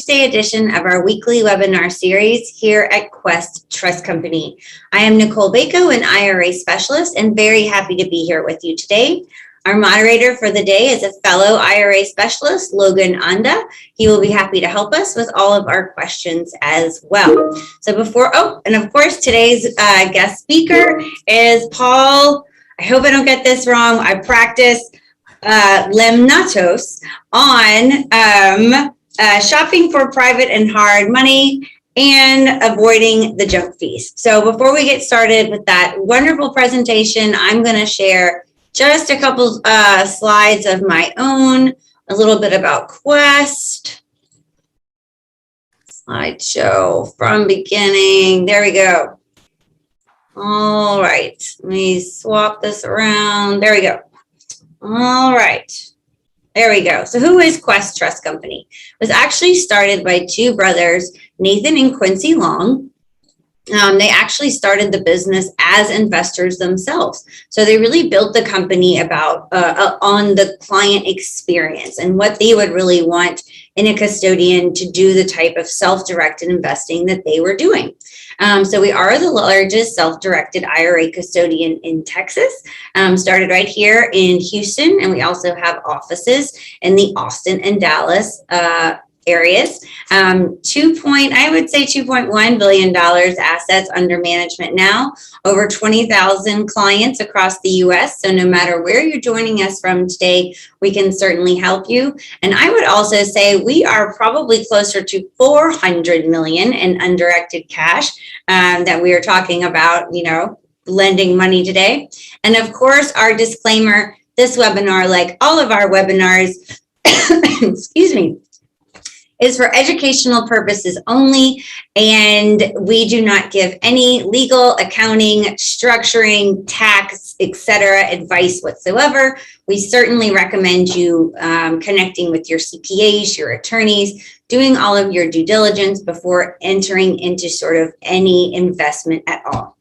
Thursday edition of our weekly webinar series here at Quest Trust Company. I am Nicole Bako, an IRA specialist, and very happy to be here with you today. Our moderator for the day is a fellow IRA specialist, Logan Anda. He will be happy to help us with all of our questions as well. So and of course, today's guest speaker is Paul. I hope I don't get this wrong. I practice Lemnatos on shopping for private and hard money and avoiding the junk fees. So before we get started with that wonderful presentation, I'm going to share just a couple slides of my own, a little bit about Quest. Slideshow from beginning. There we go. All right. Let me swap this around. There we go. All right. There we go. So who is Quest Trust Company? It was actually started by two brothers, Nathan and Quincy Long. They actually started the business as investors themselves. So they really built the company about on the client experience and what they would really want in a custodian to do the type of self-directed investing that they were doing. So we are the largest self-directed IRA custodian in Texas, started right here in Houston, and we also have offices in the Austin and Dallas areas. I would say $2.1 billion assets under management now, over 20,000 clients across the US. So no matter where you're joining us from today, we can certainly help you. And I would also say we are probably closer to 400 million in undirected cash that we are talking about, lending money today. And of course, our disclaimer, this webinar, like all of our webinars, excuse me, is for educational purposes only, and we do not give any legal, accounting, structuring, tax, etc. advice whatsoever. We certainly recommend you connecting with your CPAs, your attorneys, doing all of your due diligence before entering into sort of any investment at all.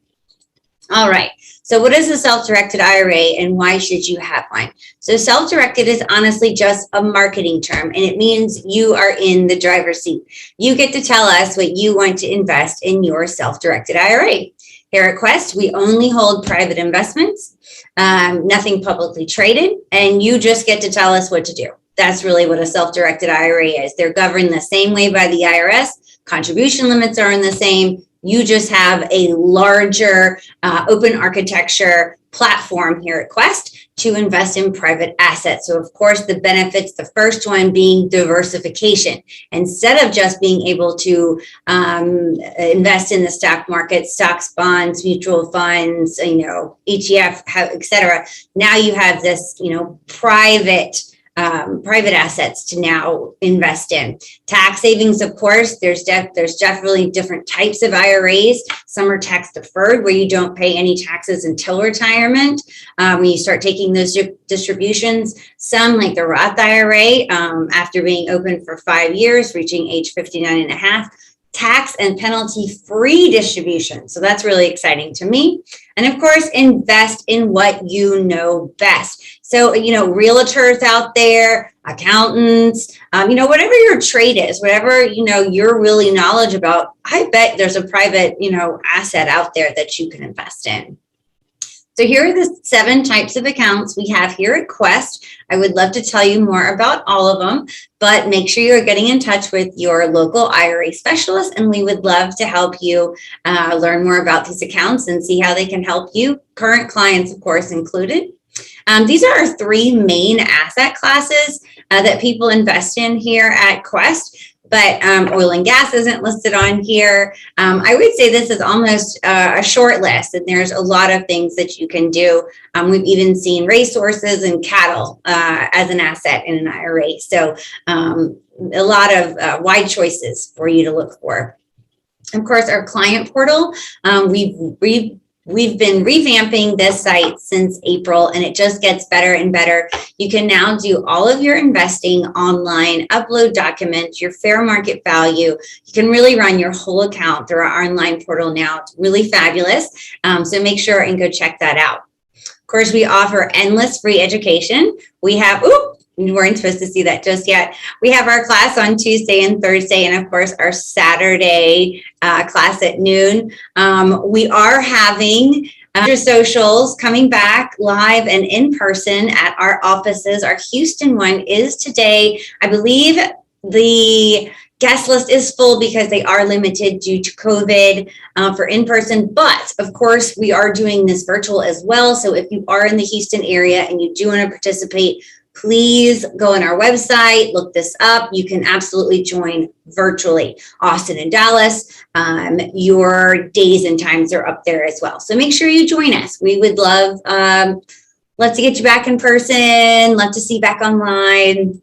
All right. So what is a self-directed IRA and why should you have one? So self-directed is honestly just a marketing term, and it means you are in the driver's seat. You get to tell us what you want to invest in your self-directed IRA. Here at Quest, we only hold private investments, nothing publicly traded, and you just get to tell us what to do. That's really what a self-directed IRA is. They're governed the same way by the IRS. Contribution limits are in the same. You just have a larger open architecture platform here at Quest to invest in private assets. So of course, the benefits, the first one being diversification. Instead of just being able to invest in the stock market, stocks, bonds, mutual funds, ETF, et cetera, now you have this, private assets to now invest in. Tax savings, of course, there's definitely different types of IRAs. Some are tax deferred, where you don't pay any taxes until retirement when you start taking those distributions. Some, like the Roth IRA, after being open for 5 years, reaching age 59 and a half, tax and penalty free distribution. So that's really exciting to me. And of course, invest in what you know best. So, realtors out there, accountants, whatever your trade is, whatever, you're really knowledgeable about, I bet there's a private, asset out there that you can invest in. So here are the 7 types of accounts we have here at Quest. I would love to tell you more about all of them, but make sure you're getting in touch with your local IRA specialist, and we would love to help you learn more about these accounts and see how they can help you, current clients, of course, included. These are our 3 main asset classes that people invest in here at Quest. But oil and gas isn't listed on here. I would say this is almost a short list, and there's a lot of things that you can do. We've even seen racehorses and cattle as an asset in an IRA. So a lot of wide choices for you to look for. Of course, our client portal, We've been revamping this site since April, and it just gets better and better. You can now do all of your investing online, upload documents, your fair market value. You can really run your whole account through our online portal now. It's really fabulous. So make sure and go check that out. Of course, we offer endless free education. We have, You weren't supposed to see that just yet. We have our class on Tuesday and Thursday, and of course our Saturday class at noon. We are having socials coming back live and in person at our offices. Our Houston one is today. I believe the guest list is full because they are limited due to COVID for in-person, but of course we are doing this virtual as well. So if you are in the Houston area and you do want to participate, please go on our website, look this up. You can absolutely join virtually. Austin and Dallas, your days and times are up there as well. So make sure you join us. We would love to get you back in person, love to see you back online.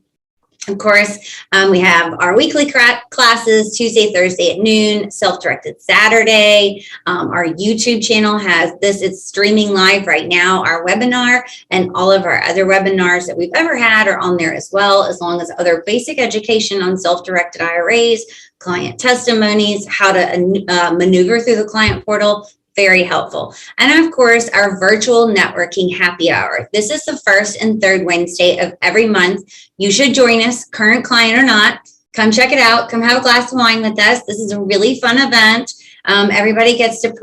Of course, we have our weekly classes Tuesday, Thursday at noon, self-directed Saturday. Our YouTube channel has this. It's streaming live right now. Our webinar and all of our other webinars that we've ever had are on there as well, as long as other basic education on self-directed IRAs, client testimonies, how to maneuver through the client portal. Very helpful. And of course, our virtual networking happy hour. This is the first and third Wednesday of every month. You should join us, current client or not. Come check it out. Come have a glass of wine with us. This is a really fun event. Everybody gets to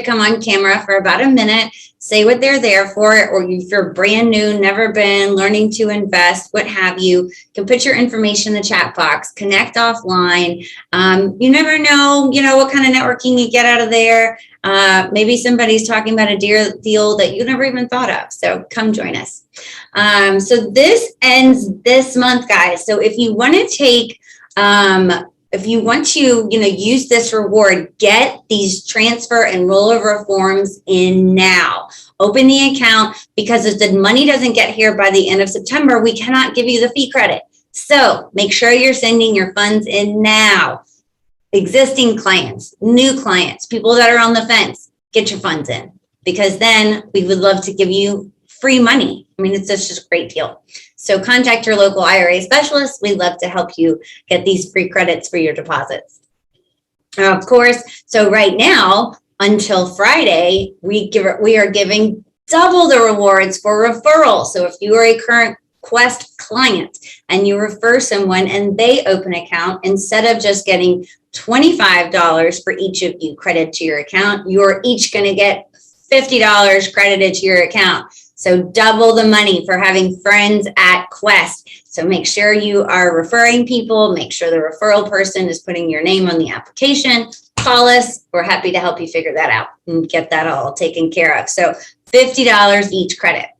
come on camera for about a minute, say what they're there for, or if you're brand new, never been, learning to invest, what have you, can put your information in the chat box, connect offline. You never know, what kind of networking you get out of there. Maybe somebody's talking about a deal that you never even thought of. So come join us. So this ends this month, guys. So if you want to take, if you want to, use this reward, get these transfer and rollover forms in now. Open the account, because if the money doesn't get here by the end of September, we cannot give you the fee credit. So make sure you're sending your funds in now. Existing clients, new clients, people that are on the fence, get your funds in, because then we would love to give you free money. I mean, it's just a great deal. So contact your local IRA specialist. We'd love to help you get these free credits for your deposits. Of course, so right now, until Friday, we are giving double the rewards for referral. So if you are a current Quest client and you refer someone and they open an account, instead of just getting $25 for each of you credited to your account, you're each going to get $50 credited to your account. So double the money for having friends at Quest. So make sure you are referring people. Make sure the referral person is putting your name on the application. Call us. We're happy to help you figure that out and get that all taken care of. So $50 each credit.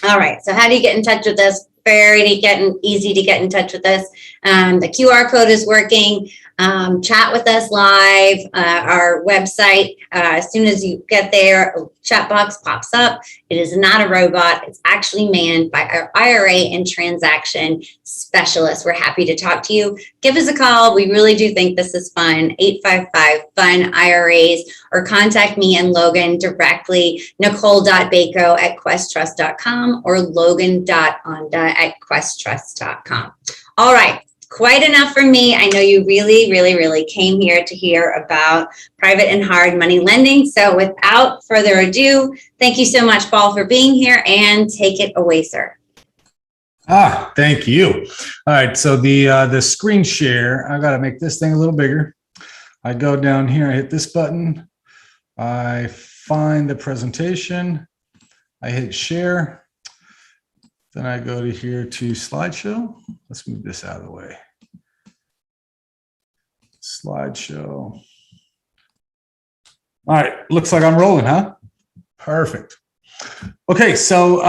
All right. So how do you get in touch with us? Easy to get in touch with us. The QR code is working. Chat with us live. Our website, as soon as you get there, a chat box pops up. It is not a robot. It's actually manned by our IRA and transaction specialist. We're happy to talk to you. Give us a call. We really do think this is fun. 855-FUN-IRAs, or contact me and Logan directly, nicole.baco@questtrust.com or logan.onda@questtrust.com. All right. Quite enough for me. I know you really came here to hear about private and hard money lending. So without further ado, thank you so much, Paul, for being here, and take it away, sir. Thank you. All right. So the screen share, I got to make this thing a little bigger. I go down here, I hit this button. I find the presentation. I hit share. Then I go to here to slideshow. Let's move this out of the way. Slideshow. All right, looks like I'm rolling, huh? Perfect. Okay, so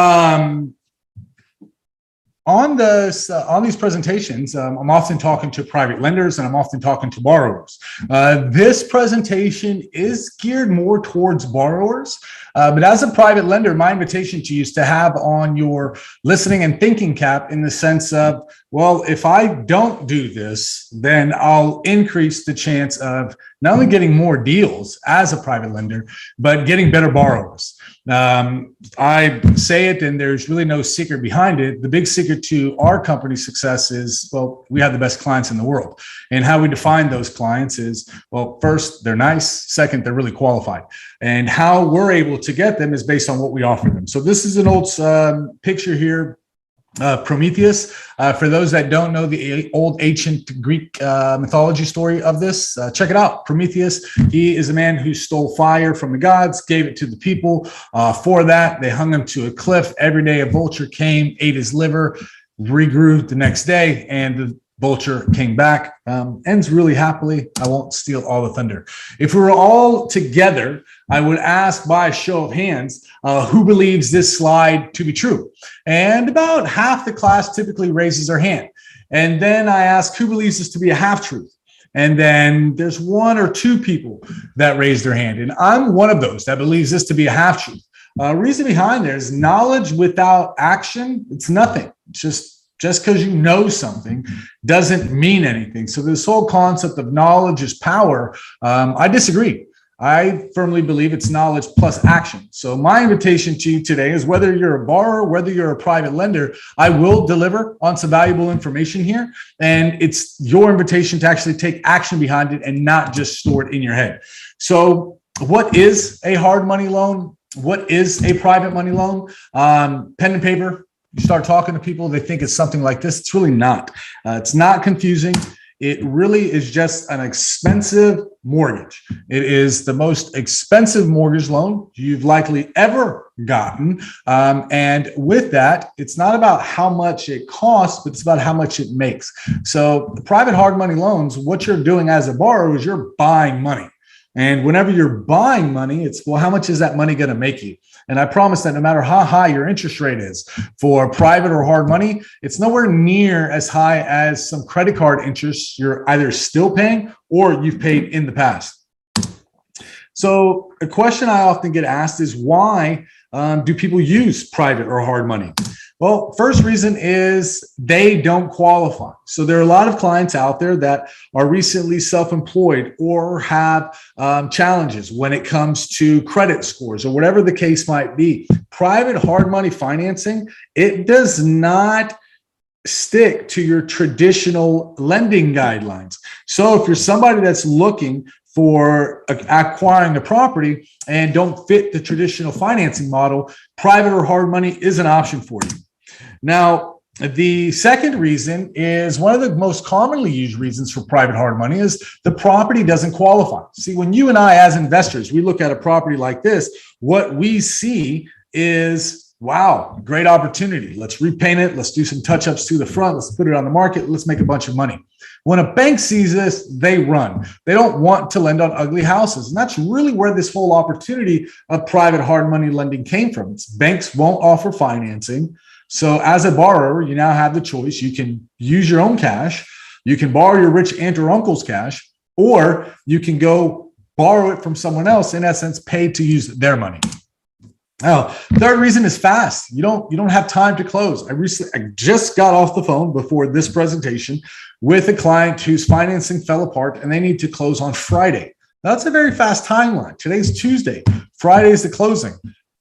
on these presentations, I'm often talking to private lenders and I'm often talking to borrowers. This presentation is geared more towards borrowers, but as a private lender, my invitation to you is to have on your listening and thinking cap, in the sense of, well, if I don't do this, then I'll increase the chance of not only getting more deals as a private lender, but getting better borrowers. I say it, and there's really no secret behind it. The big secret to our company's success is, well, we have the best clients in the world. And how we define those clients is, well, first, they're nice. Second, they're really qualified. And how we're able to get them is based on what we offer them. So this is an old picture here Prometheus. For those that don't know the old ancient Greek mythology story of this, check it out. Prometheus, he is a man who stole fire from the gods, gave it to the people. For that, they hung him to a cliff. Every day a vulture came, ate his liver, regrew the next day, and the vulture came back. Ends really happily. I won't steal all the thunder. If we were all together, I would ask by a show of hands, who believes this slide to be true? And about half the class typically raises their hand. And then I ask, who believes this to be a half truth? And then there's one or two people that raise their hand. And I'm one of those that believes this to be a half truth. Reason behind there is knowledge without action. It's nothing. It's just because you know something doesn't mean anything. So this whole concept of knowledge is power, I disagree. I firmly believe it's knowledge plus action. So my invitation to you today is whether you're a borrower, whether you're a private lender, I will deliver on some valuable information here. And it's your invitation to actually take action behind it and not just store it in your head. So what is a hard money loan? What is a private money loan? Pen and paper. You start talking to people, they think it's something like this. It's really not. It's not confusing. It really is just an expensive mortgage. It is the most expensive mortgage loan you've likely ever gotten. And with that, it's not about how much it costs, but it's about how much it makes. So the private hard money loans, what you're doing as a borrower is you're buying money. And whenever you're buying money, it's, well, how much is that money going to make you? And I promise that no matter how high your interest rate is for private or hard money, it's nowhere near as high as some credit card interest you're either still paying or you've paid in the past. So a question I often get asked is, why do people use private or hard money? Well, first reason is they don't qualify. So there are a lot of clients out there that are recently self-employed or have challenges when it comes to credit scores or whatever the case might be. Private hard money financing, it does not stick to your traditional lending guidelines. So if you're somebody that's looking for acquiring a property and don't fit the traditional financing model, private or hard money is an option for you. Now, the second reason is one of the most commonly used reasons for private hard money is the property doesn't qualify. See, when you and I as investors, we look at a property like this, what we see is, wow, great opportunity. Let's repaint it. Let's do some touch-ups to the front. Let's put it on the market. Let's make a bunch of money. When a bank sees this, they run. They don't want to lend on ugly houses. And that's really where this whole opportunity of private hard money lending came from. It's banks won't offer financing. So as a borrower, you now have the choice. You can use your own cash. You can borrow your rich aunt or uncle's cash, or you can go borrow it from someone else, in essence, paid to use their money. Now, third reason is fast. You don't have time to close. I just got off the phone before this presentation with a client whose financing fell apart and they need to close on Friday. That's a very fast timeline. Today's Tuesday. Friday is the closing.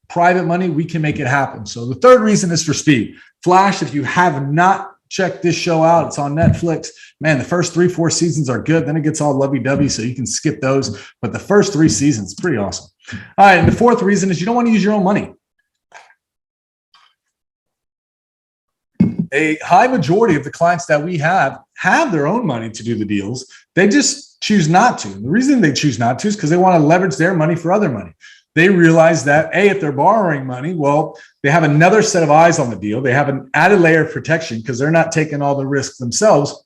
Private money, we can make it happen. So the third reason is for speed. Flash, if you have not checked this show out, it's on Netflix. Man, the first 3-4 seasons are good. Then it gets all lovey-dovey, so you can skip those. But the first 3 seasons, pretty awesome. All right, and the fourth reason is you don't want to use your own money. A high majority of the clients that we have their own money to do the deals. They just choose not to. The reason they choose not to is because they want to leverage their money for other money. They realize that, A, if they're borrowing money, well, they have another set of eyes on the deal. They have an added layer of protection because they're not taking all the risks themselves.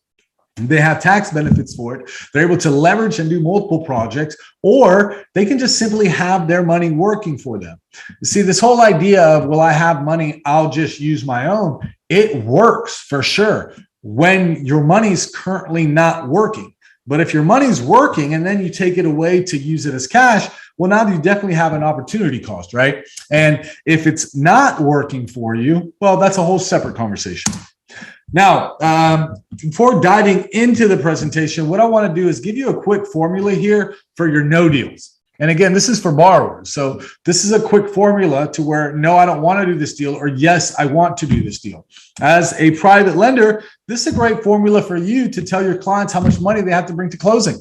They have tax benefits for it. They're able to leverage and do multiple projects, or they can just simply have their money working for them. You see, this whole idea of, well, I have money, I'll just use my own. It works for sure when your money's currently not working. But if your money's working and then you take it away to use it as cash, well, now you definitely have an opportunity cost, right? And if it's not working for you, well, that's a whole separate conversation. Now, before diving into the presentation, what I want to do is give you a quick formula here for your no deals. And again, this is for borrowers. So this is a quick formula to where, no, I don't want to do this deal, or yes, I want to do this deal. As a private lender, this is a great formula for you to tell your clients how much money they have to bring to closing.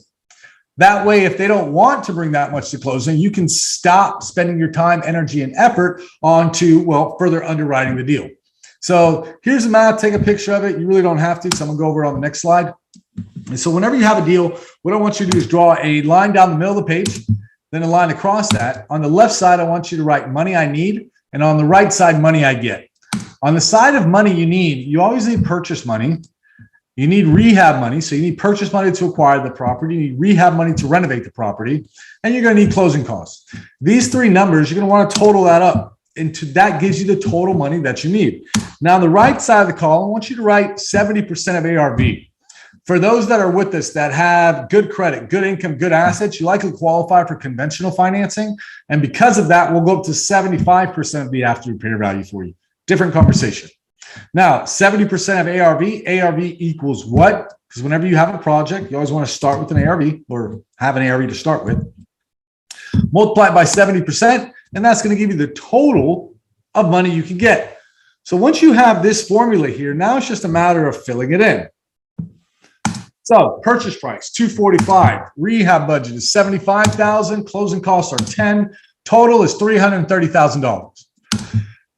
That way, if they don't want to bring that much to closing, you can stop spending your time, energy, and effort onto, well, further underwriting the deal. So here's the math. Take a picture of it. You really don't have to. So I'm gonna go over it on the next slide. And so whenever you have a deal, what I want you to do is draw a line down the middle of the page, then a line across that. On the left side, I want you to write money I need, and on the right side, money I get. On the side of money you need, you always need purchase money. You need rehab money. So you need purchase money to acquire the property. You need rehab money to renovate the property. And you're going to need closing costs. These three numbers, you're going to want to total that up. And that gives you the total money that you need. Now, on the right side of the column, I want you to write 70% of ARV. For those that are with us that have good credit, good income, good assets, you likely qualify for conventional financing. And because of that, we'll go up to 75% of the after repair value for you. Different conversation. Now, 70% of ARV equals what? Because whenever you have a project, you always want to start with an ARV or have an ARV to start with. Multiply it by 70%, and that's going to give you the total of money you can get. So once you have this formula here, now it's just a matter of filling it in. So purchase price, $245. Rehab budget is $75,000. Closing costs are $10,000. Total is $330,000.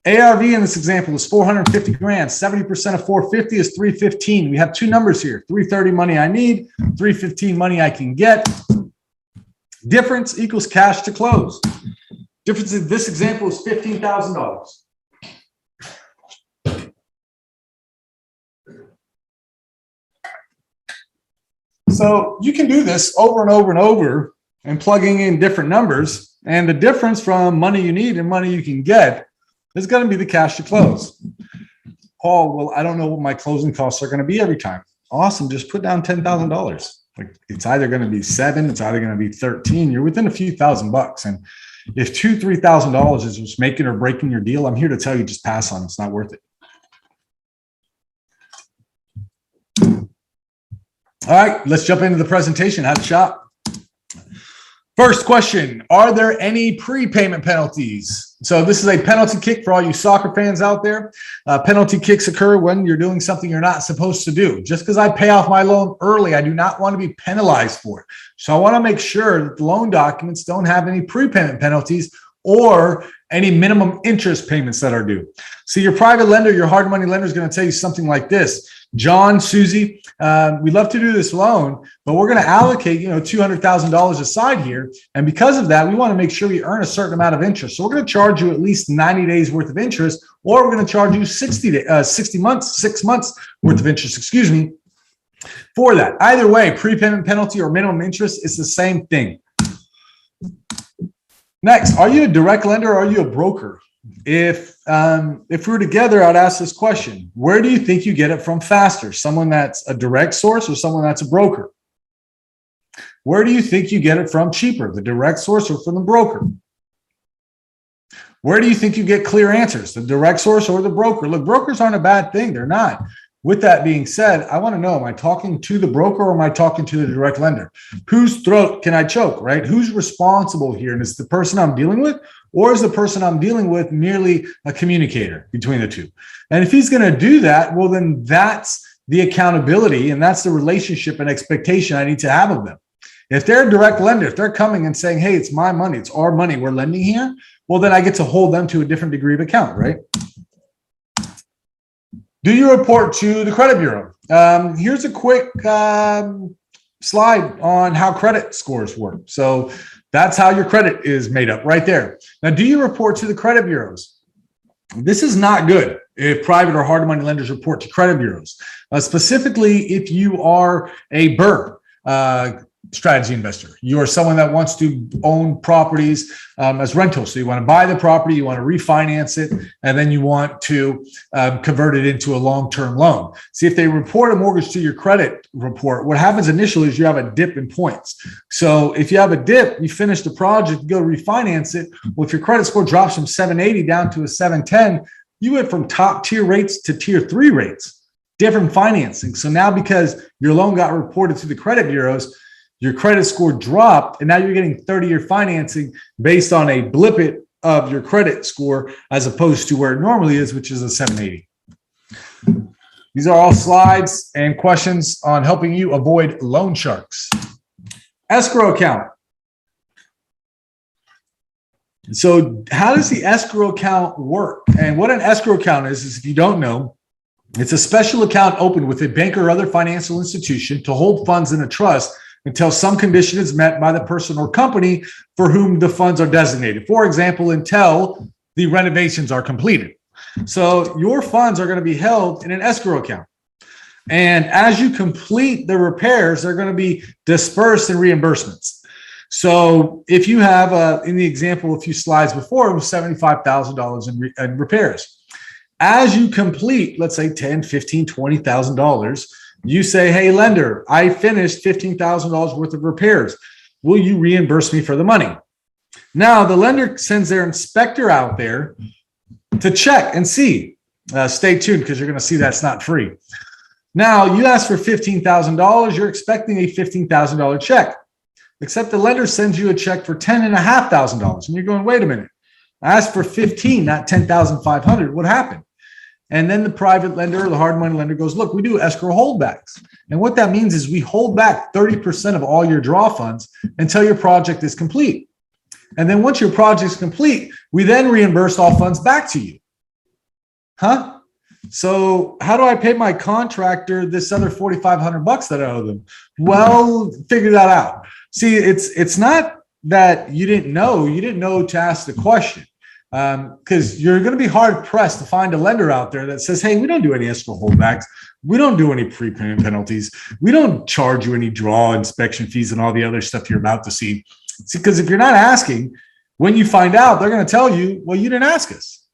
ARV in this example is $450,000. 70% of 450 is $315,000. We have two numbers here: $330,000 money I need, $315,000 money I can get. Difference equals cash to close. Difference in this example is $15,000. So you can do this over and over and over and plugging in different numbers. And the difference from money you need and money you can get is going to be the cash to close. Paul, well, I don't know what my closing costs are going to be every time. Awesome. Just put down $10,000. Like, it's either going to be $7,000, it's either going to be $13,000. You're within a few $1,000. And if $2,000-$3,000 is just making or breaking your deal, I'm here to tell you, just pass on. It's not worth it. All right, let's jump into the presentation. Have a shot. First question, are there any prepayment penalties? So this is a penalty kick for all you soccer fans out there. Penalty kicks occur when you're doing something you're not supposed to do. Just because I pay off my loan early, I do not want to be penalized for it. So I want to make sure that the loan documents don't have any prepayment penalties or any minimum interest payments that are due. So your private lender, your hard money lender is going to tell you something like this: John, Susie, we'd love to do this loan, but we're going to allocate, $200,000 aside here. And because of that, we want to make sure we earn a certain amount of interest. So we're going to charge you at least 90 days worth of interest, or we're going to charge you 6 months worth of interest, for that. Either way, prepayment penalty or minimum interest is the same thing. Next, are you a direct lender or are you a broker? If we were together, I'd ask this question: where do you think you get it from faster? Someone that's a direct source or someone that's a broker? Where do you think you get it from cheaper, the direct source or from the broker? Where do you think you get clear answers, the direct source or the broker? Look, brokers aren't a bad thing. They're not. With that being said, I want to know, am I talking to the broker or am I talking to the direct lender? Whose throat can I choke, right? Who's responsible here? And is the person I'm dealing with, or is the person I'm dealing with merely a communicator between the two? And if he's going to do that, well, then that's the accountability and that's the relationship and expectation I need to have of them. If they're a direct lender, if they're coming and saying, hey, it's my money, it's our money, we're lending here, well, then I get to hold them to a different degree of account, right? Do you report to the credit bureau? Here's a quick slide on how credit scores work. So that's how your credit is made up right there. Now, do you report to the credit bureaus? This is not good if private or hard money lenders report to credit bureaus, specifically if you are a BRRRR strategy investor. You are someone that wants to own properties as rentals. So you want to buy the property, you want to refinance it, and then you want to convert it into a long-term loan. See, if they report a mortgage to your credit report, what happens initially is you have a dip in points. So if you have a dip, you finish the project, you go refinance it. Well, if your credit score drops from 780 down to a 710, you went from top tier rates to tier 3 rates, different financing. So now because your loan got reported to the credit bureaus, your credit score dropped, and now you're getting 30-year financing based on a blip of your credit score as opposed to where it normally is, which is a 780. These are all slides and questions on helping you avoid loan sharks. Escrow account. So how does the escrow account work? And what an escrow account is if you don't know, it's a special account opened with a bank or other financial institution to hold funds in a trust until some condition is met by the person or company for whom the funds are designated. For example, until the renovations are completed. So your funds are going to be held in an escrow account. And as you complete the repairs, they're going to be dispersed in reimbursements. So if you have, in the example a few slides before, it was $75,000 in repairs. As you complete, let's say $10,000, $15,000, $20,000, you say, hey, lender, I finished $15,000 worth of repairs. Will you reimburse me for the money? Now, the lender sends their inspector out there to check and see. Stay tuned because you're going to see that's not free. Now, you ask for $15,000, you're expecting a $15,000 check, except the lender sends you a check for $10,500. And you're going, wait a minute, I asked for 15, not 10,500. What happened? And then the private lender or the hard money lender goes, look, we do escrow holdbacks. And what that means is we hold back 30% of all your draw funds until your project is complete. And then once your project is complete, we then reimburse all funds back to you. Huh? So how do I pay my contractor this other $4,500 that I owe them? Well, figure that out. See, it's not that you didn't know to ask the question. Because you're going to be hard pressed to find a lender out there that says, hey, we don't do any escrow holdbacks. We don't do any prepayment penalties. We don't charge you any draw inspection fees and all the other stuff you're about to see. Because if you're not asking, when you find out, they're going to tell you, well, you didn't ask us.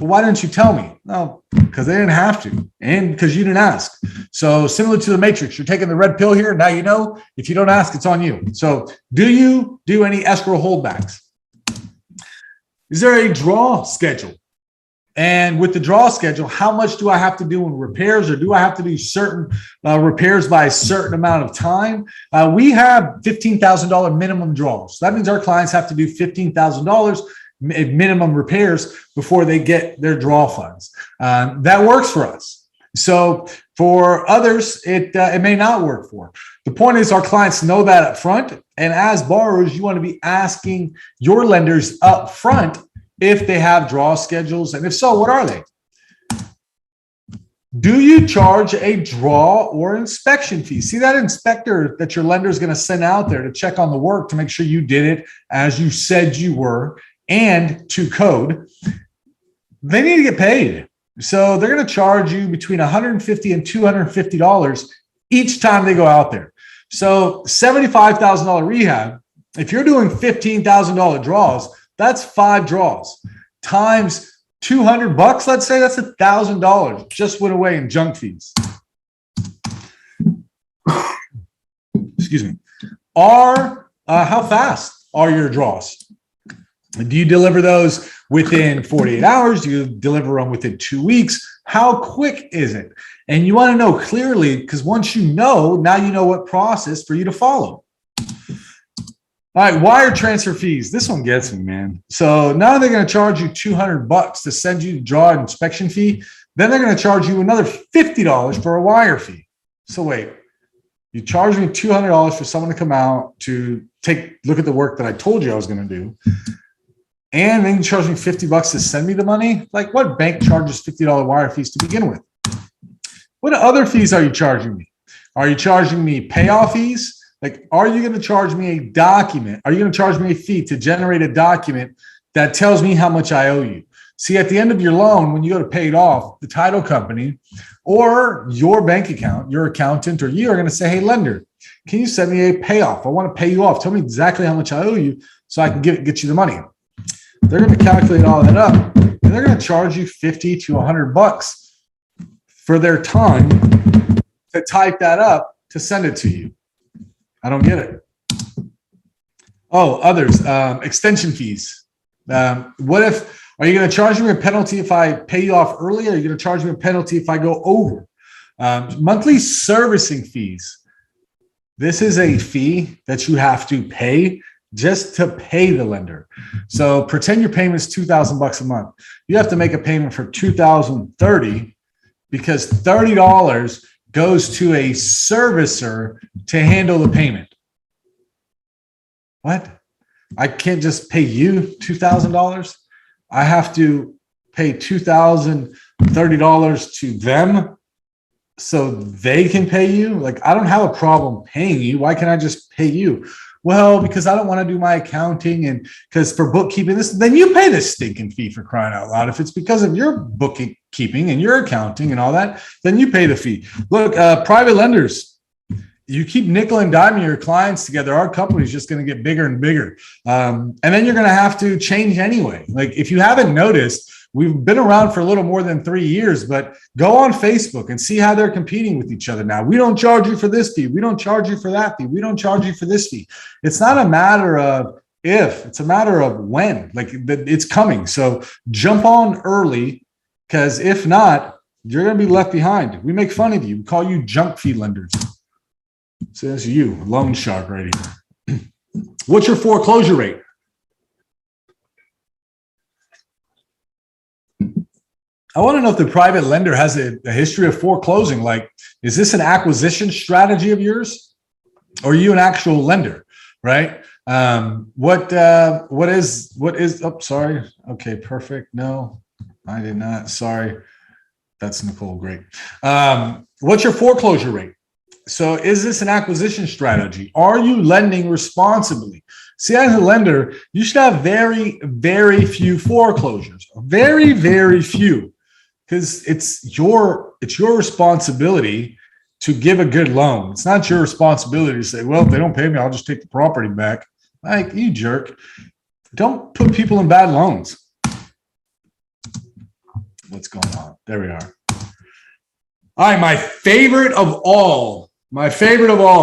Well, why didn't you tell me? No, because they didn't have to and because you didn't ask. So similar to the Matrix, you're taking the red pill here. Now you know if you don't ask, it's on you. So do you do any escrow holdbacks? Is there a draw schedule? And with the draw schedule, how much do I have to do in repairs, or do I have to do certain repairs by a certain amount of time? We have $15,000 minimum draws. So that means our clients have to do $15,000 minimum repairs before they get their draw funds. That works for us. So for others, it may not work for. The point is our clients know that up front. And as borrowers, you want to be asking your lenders up front if they have draw schedules. And if so, what are they? Do you charge a draw or inspection fee? See that inspector that your lender is going to send out there to check on the work to make sure you did it as you said you were and to code. They need to get paid. So they're going to charge you between $150 and $250 each time they go out there. So $75,000 rehab, if you're doing $15,000 draws, that's 5 draws times $200. Let's say that's $1,000 just went away in junk fees. Excuse me. How fast are your draws? Do you deliver those within 48 hours? Do you deliver them within 2 weeks? How quick is it? And you want to know clearly, because once you know, now you know what process for you to follow. All right, wire transfer fees. This one gets me, man. So now they're going to charge you $200 to send you the draw and inspection fee. Then they're going to charge you another $50 for a wire fee. So wait, you charge me $200 for someone to come out to look at the work that I told you I was going to do. And then you charge me $50 to send me the money? Like, what bank charges $50 wire fees to begin with? What other fees are you charging me? Are you charging me payoff fees? Like, are you going to charge me a document? Are you going to charge me a fee to generate a document that tells me how much I owe you? See, at the end of your loan, when you go to pay it off, the title company or your bank account, your accountant, or you are going to say, hey, lender, can you send me a payoff? I want to pay you off. Tell me exactly how much I owe you so I can get you the money. They're going to calculate all that up, and they're going to charge you $50 to $100 for their time to type that up to send it to you. I don't get it. Oh, others, extension fees. Are you going to charge me a penalty if I pay you off early? Or are you going to charge me a penalty if I go over? Monthly servicing fees. This is a fee that you have to pay just to pay the lender. So pretend your payment is $2,000 a month. You have to make a payment for $2,030 because $30 goes to a servicer to handle the payment. What? I can't just pay you $2,000. I have to pay $2,030 to them so they can pay you. Like, I don't have a problem paying you. Why can't I just pay you? Well, because I don't want to do my accounting, and because for bookkeeping this, then you pay this stinking fee, for crying out loud. If it's because of your bookkeeping and your accounting and all that, then you pay the fee. Look, private lenders, you keep nickel and diming your clients together, our company is just going to get bigger and bigger. And then you're going to have to change anyway. Like, if you haven't noticed, we've been around for a little more than 3 years, but go on Facebook and see how they're competing with each other now. We don't charge you for this fee. We don't charge you for that fee. We don't charge you for this fee. It's not a matter of if, it's a matter of when. Like, it's coming. So jump on early, because if not, you're going to be left behind. We make fun of you. We call you junk fee lenders. So that's you, loan shark right here. What's your foreclosure rate? I want to know if the private lender has a history of foreclosing. Like, is this an acquisition strategy of yours, or are you an actual lender, right? What is, oh, sorry. Okay, perfect. No, I did not. Sorry. That's Nicole. Great. What's your foreclosure rate? So is this an acquisition strategy? Are you lending responsibly? See, as a lender, you should have very, very few foreclosures. Very, very few. Because it's your responsibility to give a good loan. It's not your responsibility to say, well, if they don't pay me, I'll just take the property back. Like, you jerk. Don't put people in bad loans. What's going on? There we are. All right, my favorite of all,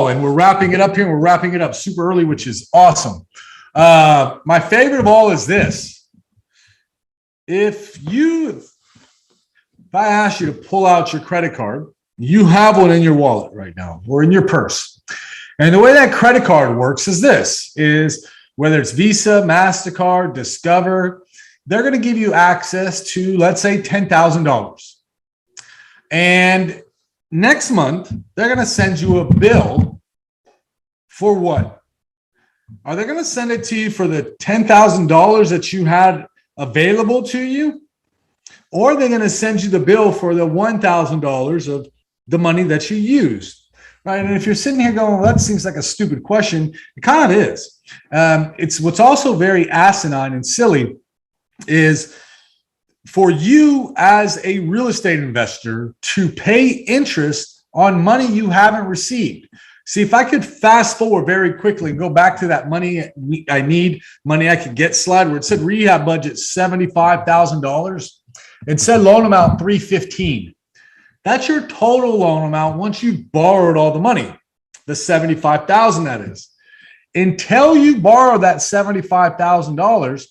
and we're wrapping it up here. We're wrapping it up super early, which is awesome. My favorite of all is this. If I ask you to pull out your credit card, you have one in your wallet right now or in your purse. And the way that credit card works is this, is whether it's Visa, MasterCard, Discover, they're going to give you access to, let's say, $10,000. And next month, they're going to send you a bill for what? Are they going to send it to you for the $10,000 that you had available to you? Or are they going to send you the bill for the $1,000 of the money that you used? Right? And if you're sitting here going, well, that seems like a stupid question, it kind of is. It's what's also very asinine and silly is for you as a real estate investor to pay interest on money you haven't received. See, if I could fast forward very quickly and go back to that money I need, money I could get slide where it said rehab budget $75,000. It said loan amount $315,000. That's your total loan amount once you borrowed all the money, the $75,000 that is. Until you borrow that $75,000,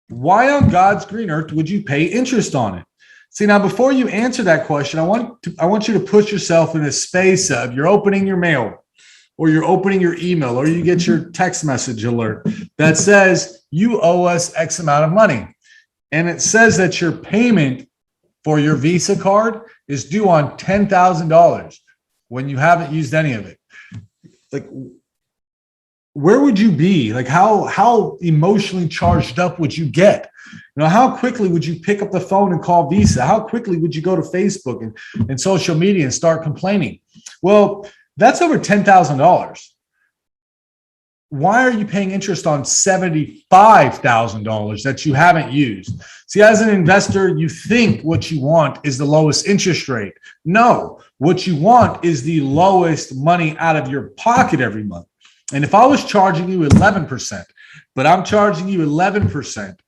why on God's green earth would you pay interest on it? See, now before you answer that question, I want you to put yourself in a space of you're opening your mail, or you're opening your email, or you get your text message alert that says you owe us X amount of money. And it says that your payment for your Visa card is due on $10,000 when you haven't used any of it. Like, where would you be? Like, how emotionally charged up would you get? You know, how quickly would you pick up the phone and call Visa? How quickly would you go to Facebook and social media and start complaining? Well, that's over $10,000. Why are you paying interest on $75,000 that you haven't used? See, as an investor, you think what you want is the lowest interest rate. No, what you want is the lowest money out of your pocket every month. And if I was charging you 11%, but I'm charging you 11%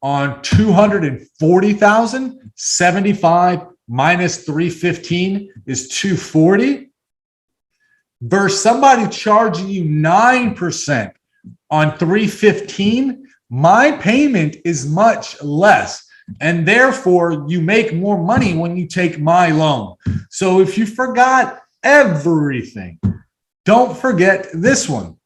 on $240,000, 75 minus 315 is 240. Versus somebody charging you 9% on 315, my payment is much less. And therefore, you make more money when you take my loan. So if you forgot everything, don't forget this one.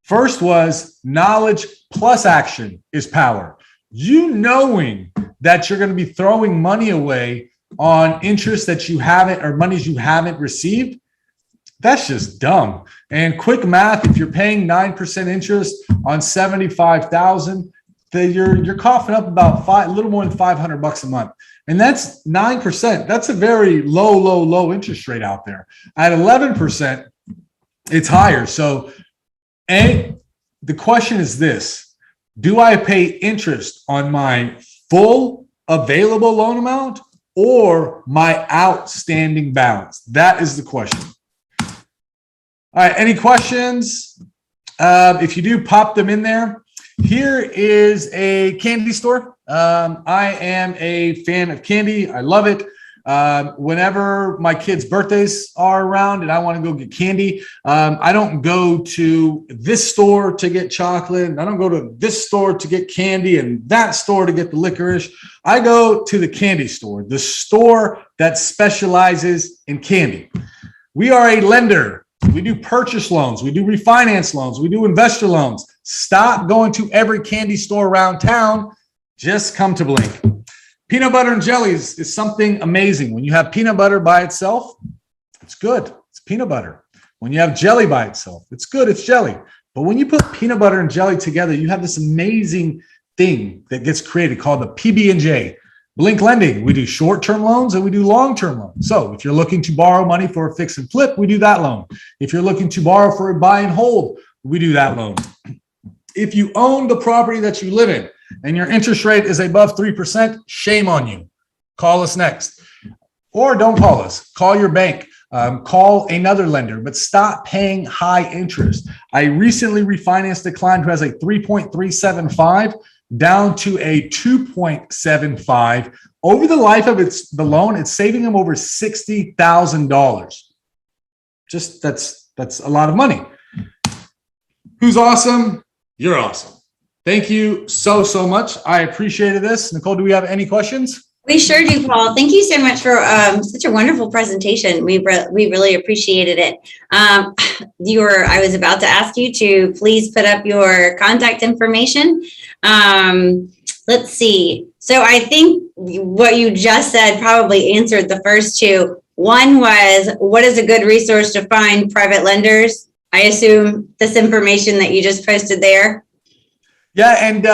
First was knowledge plus action is power. You knowing that you're going to be throwing money away on interest that you haven't, or monies you haven't received, That's just dumb. And quick math, if you're paying 9% interest on 75,000, you're coughing up about a little more than $500 a month. And that's 9%. That's a very low interest rate out there. At 11%, it's higher. So, the question is this: do I pay interest on my full available loan amount or my outstanding balance? That is the question. All right, any questions? If you do, pop them in there. Here is a candy store. I am a fan of candy. I love it. Whenever my kids' birthdays are around and I want to go get candy, I don't go to this store to get chocolate. And I don't go to this store to get candy and that store to get the licorice. I go to the candy store, the store that specializes in candy. We are a lender. We do purchase loans. We do refinance loans. We do investor loans. Stop going to every candy store around town. Just come to Blink. Peanut butter and jellies is something amazing. When you have peanut butter by itself, it's good. It's peanut butter. When you have jelly by itself, it's good. It's jelly. But when you put peanut butter and jelly together, you have this amazing thing that gets created called the PBNJ. Blink Lending, we do short-term loans and we do long-term loans. So if you're looking to borrow money for a fix and flip, we do that loan. If you're looking to borrow for a buy and hold, we do that loan. If you own the property that you live in and your interest rate is above 3%, shame on you. Call us next. Or don't call us. Call your bank. Call another lender, but stop paying high interest. I recently refinanced a client who has a 3.375 down to a 2.75. Over the life of the loan, it's saving them over $60,000. Just that's a lot of money. Who's awesome? You're awesome. Thank you so much. I appreciated this. Nicole, do we have any questions? We sure do, Paul. Thank you so much for such a wonderful presentation. We really appreciated it. I was about to ask you to please put up your contact information. Let's see. So I think what you just said probably answered the first two. One was, what is a good resource to find private lenders? I assume this information that you just posted there. Yeah, and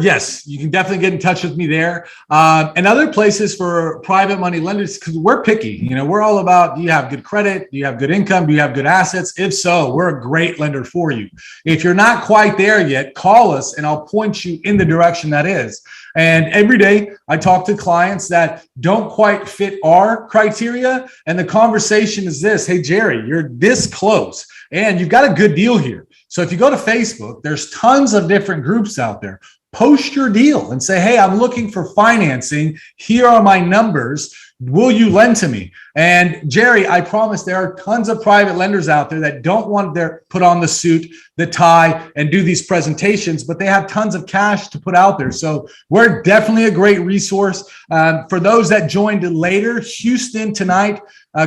yes, you can definitely get in touch with me there. And other places for private money lenders, because we're picky. You know, we're all about, do you have good credit? Do you have good income? Do you have good assets? If so, we're a great lender for you. If you're not quite there yet, call us and I'll point you in the direction that is. And every day I talk to clients that don't quite fit our criteria. And the conversation is this: hey, Jerry, you're this close and you've got a good deal here. So if you go to Facebook, there's tons of different groups out there. Post your deal and say, hey, I'm looking for financing. Here are my numbers. Will you lend to me? And Jerry, I promise there are tons of private lenders out there that don't want their put on the suit, the tie, and do these presentations, but they have tons of cash to put out there. So we're definitely a great resource. For those that joined later, Houston tonight,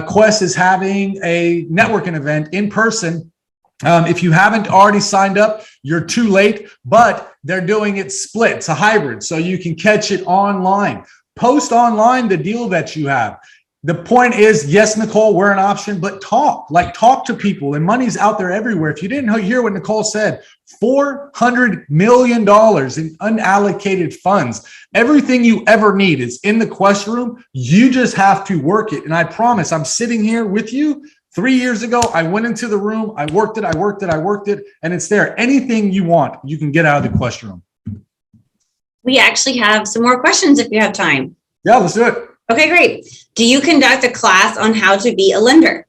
Quest is having a networking event in person. If you haven't already signed up, you're too late, but they're doing it split. It's a hybrid, so you can catch it online. Post online the deal that you have. The point is, yes, Nicole, we're an option, but talk to people, and money's out there everywhere. If you didn't hear what Nicole said, $400 million in unallocated funds. Everything you ever need is in the Quest room. You just have to work it. And I promise, I'm sitting here with you. 3 years ago, I went into the room, I worked it, and it's there. Anything you want, you can get out of the Quest room. We actually have some more questions if you have time. Yeah, let's do it. Okay, great. Do you conduct a class on how to be a lender?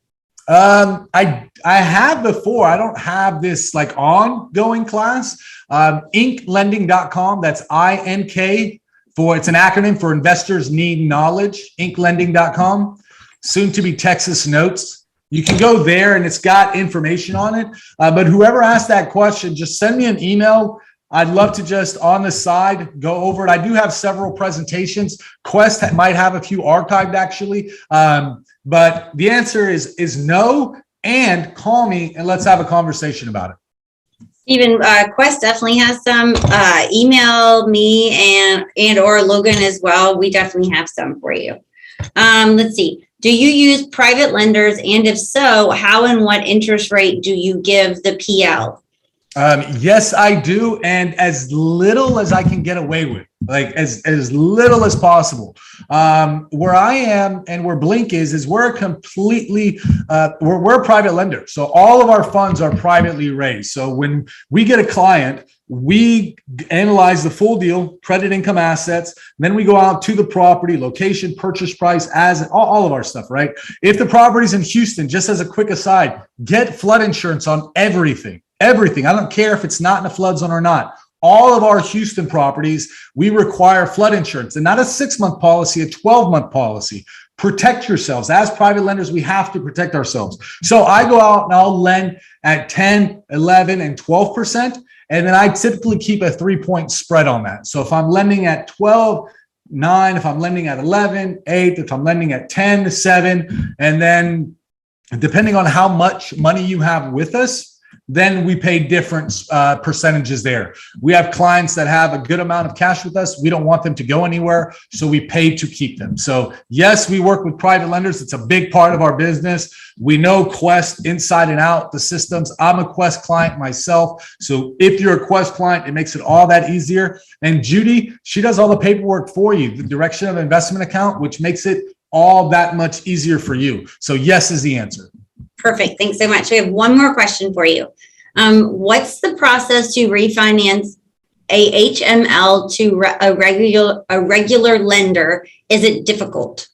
I have before. I don't have this like ongoing class. Inklending.com, that's INK it's an acronym for Investors Need Knowledge, inklending.com, soon to be Texas Notes. You can go there and it's got information on it. But whoever asked that question, just send me an email. I'd love to just on the side go over it. I do have several presentations. Quest might have a few archived actually. But the answer is no, and call me and let's have a conversation about it. Stephen, Quest definitely has some. Email me and or Logan as well. We definitely have some for you. Let's see. Do you use private lenders? And if so, how and what interest rate do you give the PL? Yes, I do. And as little as I can get away with, like as little as possible. Where I am and where Blink is we're a completely, we're a private lender. So all of our funds are privately raised. So when we get a client, we analyze the full deal, credit, income, assets. Then we go out to the property, location, purchase price, as all of our stuff, right? If the property's in Houston, just as a quick aside, get flood insurance on everything. Everything. I don't care if it's not in a flood zone or not. All of our Houston properties, we require flood insurance, and not a 6-month policy, a 12-month policy. Protect yourselves. As private lenders, we have to protect ourselves. So I go out and I'll lend at 10, 11, and 12%. And then I typically keep a 3-point spread on that. So if I'm lending at 12, 9, if I'm lending at 11, 8, if I'm lending at 10, 7, and then depending on how much money you have with us, then we pay different percentages there. We have clients that have a good amount of cash with us. We don't want them to go anywhere, so we pay to keep them. So yes, we work with private lenders. It's a big part of our business. We know Quest inside and out, the systems. I'm a Quest client myself. So if you're a Quest client, it makes it all that easier. And Judy, she does all the paperwork for you, the direction of investment account, which makes it all that much easier for you. So yes is the answer. Perfect. Thanks so much. We have one more question for you. What's the process to refinance a HML to a regular lender? Is it difficult?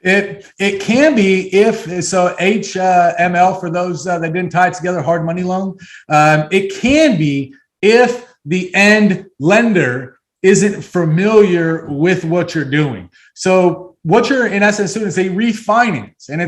It can be if so. HML, for those that didn't tie it together, hard money loan. It can be if the end lender isn't familiar with what you're doing. So what you're in essence doing is a refinance, and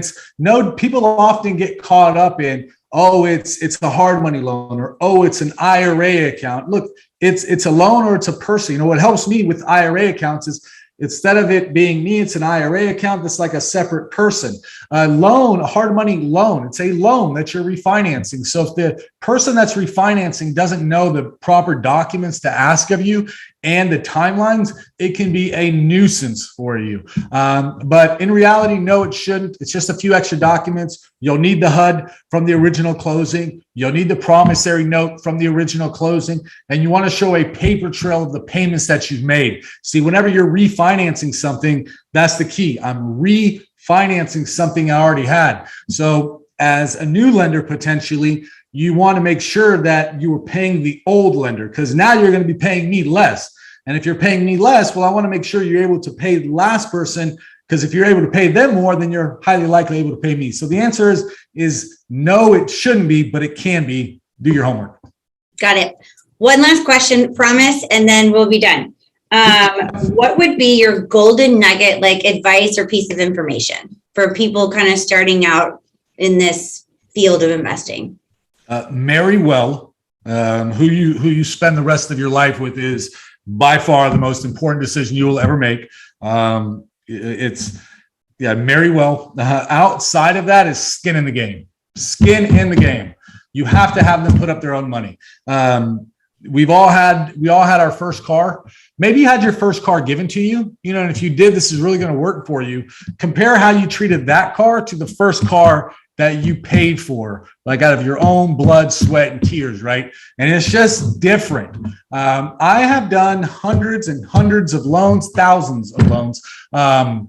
people often get caught up in, oh, it's a hard money loan, or oh, it's an IRA account. Look, it's a loan or it's a person. You know, what helps me with IRA accounts is instead of it being me, it's an IRA account that's like a separate person. A loan, a hard money loan, it's a loan that you're refinancing. So if the person that's refinancing doesn't know the proper documents to ask of you and the timelines, it can be a nuisance for you. But in reality, no, it shouldn't. It's just a few extra documents. You'll need the HUD from the original closing. You'll need the promissory note from the original closing. And you want to show a paper trail of the payments that you've made. See, whenever you're refinancing something, that's the key. I'm refinancing something I already had. So as a new lender, potentially, you want to make sure that you were paying the old lender, because now you're going to be paying me less. And if you're paying me less, well, I want to make sure you're able to pay the last person, because if you're able to pay them more, then you're highly likely able to pay me. So the answer is no, it shouldn't be, but it can be. Do your homework. Got it. One last question, promise, and then we'll be done. What would be your golden nugget, like advice or piece of information for people kind of starting out in this field of investing? Marry well. Who you spend the rest of your life with is by far the most important decision you will ever make. Marry well. Outside of that is skin in the game. Skin in the game. You have to have them put up their own money. We all had our first car. Maybe you had your first car given to you, and if you did, this is really going to work for you. Compare how you treated that car to the first car that you paid for, like out of your own blood, sweat, and tears, right? And it's just different. I have done hundreds and hundreds of loans, thousands of loans. I've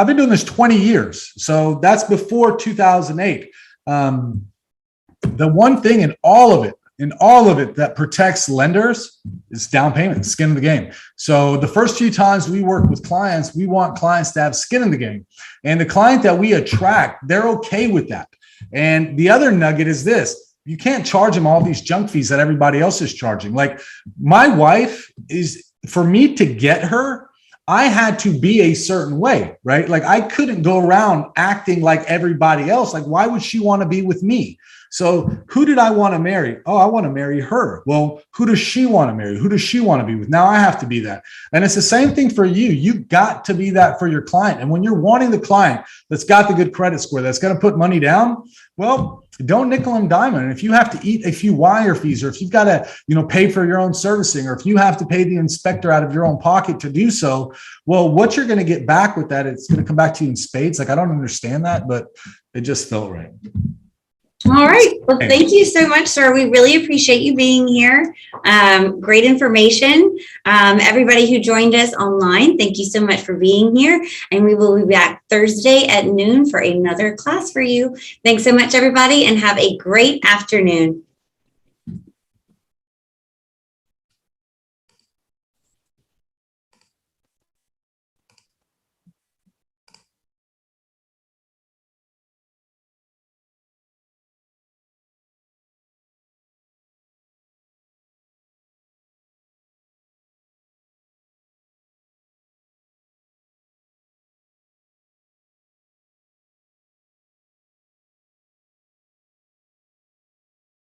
been doing this 20 years. So that's before 2008. The one thing in all of it that protects lenders is down payment, skin in the game. So the first few times we work with clients, we want clients to have skin in the game. And the client that we attract, they're okay with that. And the other nugget is this: you can't charge them all these junk fees that everybody else is charging. Like my wife for me to get her, I had to be a certain way, right? Like I couldn't go around acting like everybody else. Like, why would she want to be with me? So who did I want to marry? Oh, I want to marry her. Well, who does she want to marry? Who does she want to be with? Now I have to be that. And it's the same thing for you. You got to be that for your client. And when you're wanting the client that's got the good credit score, that's going to put money down, well, don't nickel and dime it. And if you have to eat a few wire fees, or if you've got to, pay for your own servicing, or if you have to pay the inspector out of your own pocket to do so, well, what you're going to get back with that, it's going to come back to you in spades. Like, I don't understand that, but it just felt right. All right. Well, thank you so much, sir. We really appreciate you being here. Great information. Everybody who joined us online, thank you so much for being here. And we will be back Thursday at noon for another class for you. Thanks so much, everybody, and have a great afternoon.